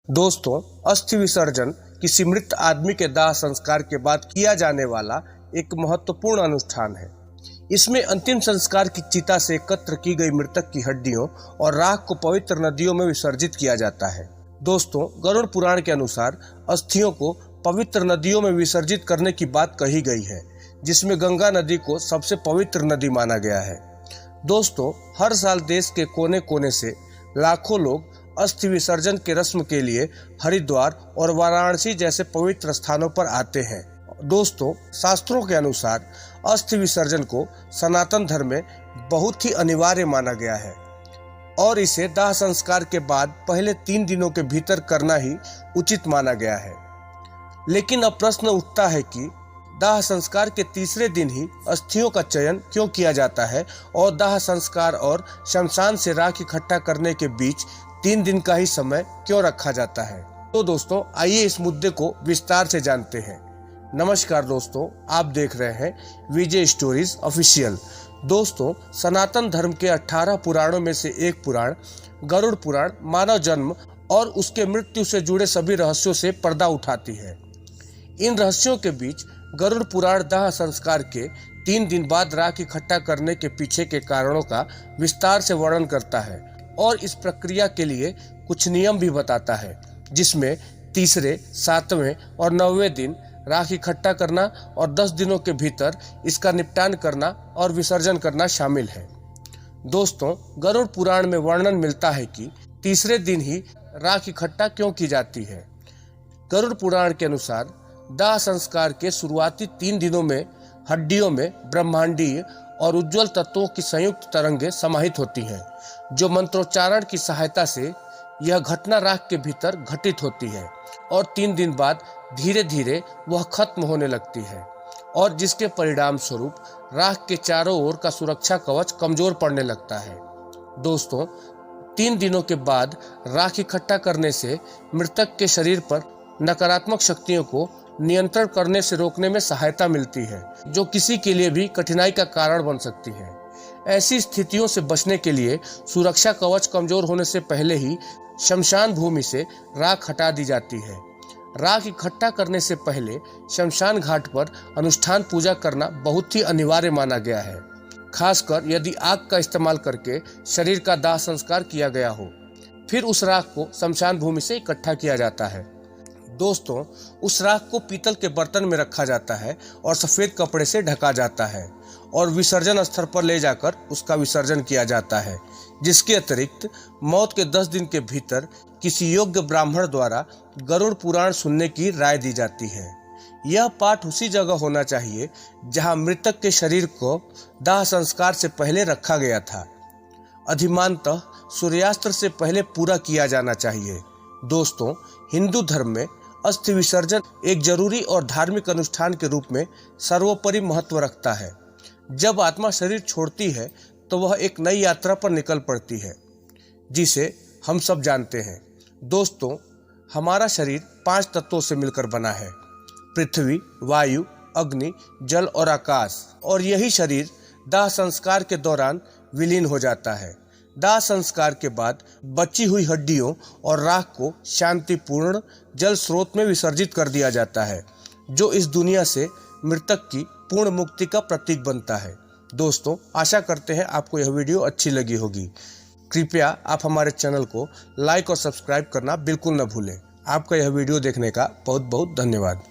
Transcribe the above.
दोस्तों, अस्थि विसर्जन किसी मृत आदमी के दाह संस्कार के बाद किया जाने वाला एक महत्वपूर्ण अनुष्ठान है। इसमें अंतिम संस्कार की चिता से एकत्र की गई मृतक की हड्डियों और राख को पवित्र नदियों में विसर्जित किया जाता है। दोस्तों, गरुड़ पुराण के अनुसार अस्थियों को पवित्र नदियों में विसर्जित करने की बात कही गई है, जिसमें गंगा नदी को सबसे पवित्र नदी माना गया है। दोस्तों, हर साल देश के कोने कोने से लाखों लोग अस्थि विसर्जन के रस्म के लिए हरिद्वार और वाराणसी जैसे पवित्र स्थानों पर आते हैं। दोस्तों, शास्त्रों के अनुसार अस्थि विसर्जन को सनातन धर्म में बहुत ही अनिवार्य माना गया है और इसे दाह संस्कार के बाद पहले 3 दिनों के भीतर करना ही उचित माना गया है। लेकिन अब प्रश्न उठता है कि दाह संस्कार के तीसरे दिन ही अस्थियों का चयन क्यों किया जाता है और दाह संस्कार और शमशान से राख इकट्ठा करने के बीच 3 दिन का ही समय क्यों रखा जाता है। तो दोस्तों, आइए इस मुद्दे को विस्तार से जानते हैं। नमस्कार दोस्तों, आप देख रहे हैं विजय स्टोरीज ऑफिशियल। दोस्तों, सनातन धर्म के 18 पुराणों में से एक पुराण गरुड़ पुराण मानव जन्म और उसके मृत्यु से जुड़े सभी रहस्यों से पर्दा उठाती है। इन रहस्यों के बीच गरुड़ पुराण दाह संस्कार के 3 दिन बाद राख इकट्ठा करने के पीछे के कारणों का विस्तार से वर्णन करता है और इस प्रक्रिया के लिए कुछ नियम भी बताता है, जिसमें तीसरे, 7वें और 9वें दिन राख इकट्ठा करना और 10 दिनों के भीतर इसका निपटान करना और विसर्जन करना शामिल है। दोस्तों, गरुड़ पुराण में वर्णन मिलता है कि तीसरे दिन ही राख इकट्ठा क्यों की जाती है। गरुड़ पुराण के अनुसार दाह संस्कार के शुरुआती 3 दिनों में हड्डियों में ब्रह्मांडीय और उज्जवल तत्वों की संयुक्त तरंगें समाहित होती हैं, जो मंत्रोच्चारण की सहायता से यह घटना राख के भीतर घटित होती है और 3 दिन बाद धीरे धीरे वह खत्म होने लगती है और जिसके परिणाम स्वरूप राख के चारों ओर का सुरक्षा कवच कमजोर पड़ने लगता है। दोस्तों, 3 दिनों के बाद राख इकट्ठा करने से मृतक के शरीर पर नकारात्मक शक्तियों को नियंत्रण करने से रोकने में सहायता मिलती है, जो किसी के लिए भी कठिनाई का कारण बन सकती है। ऐसी स्थितियों से बचने के लिए सुरक्षा कवच कमजोर होने से पहले ही शमशान भूमि से राख हटा दी जाती है। राख इकट्ठा करने से पहले शमशान घाट पर अनुष्ठान पूजा करना बहुत ही अनिवार्य माना गया है, खासकर यदि आग का इस्तेमाल करके शरीर का दाह संस्कार किया गया हो। फिर उस राख को शमशान भूमि से इकट्ठा किया जाता है। दोस्तों, उस राख को पीतल के बर्तन में रखा जाता है और सफेद कपड़े से ढका जाता है और विसर्जन स्थल पर ले जाकर उसका विसर्जन किया जाता है, जिसके अतिरिक्त मौत के 10 दिन के भीतर किसी योग्य ब्राह्मण द्वारा गरुड़ पुराण सुनने की राय दी जाती है। यह पाठ उसी जगह होना चाहिए जहां मृतक के शरीर को दाह संस्कार से पहले रखा गया था। अधिमानतः सूर्यास्त से पहले पूरा किया जाना चाहिए। दोस्तों, हिंदू धर्म में अस्थि विसर्जन एक जरूरी और धार्मिक अनुष्ठान के रूप में सर्वोपरि महत्व रखता है। जब आत्मा शरीर छोड़ती है तो वह एक नई यात्रा पर निकल पड़ती है, जिसे हम सब जानते हैं। दोस्तों, हमारा शरीर 5 तत्वों से मिलकर बना है: पृथ्वी, वायु, अग्नि, जल और आकाश, और यही शरीर दाह संस्कार के दौरान विलीन हो जाता है। दाह संस्कार के बाद बची हुई हड्डियों और राख को शांतिपूर्ण जल स्रोत में विसर्जित कर दिया जाता है, जो इस दुनिया से मृतक की पूर्ण मुक्ति का प्रतीक बनता है। दोस्तों, आशा करते हैं आपको यह वीडियो अच्छी लगी होगी। कृपया आप हमारे चैनल को लाइक और सब्सक्राइब करना बिल्कुल न भूलें। आपका यह वीडियो देखने का बहुत बहुत धन्यवाद।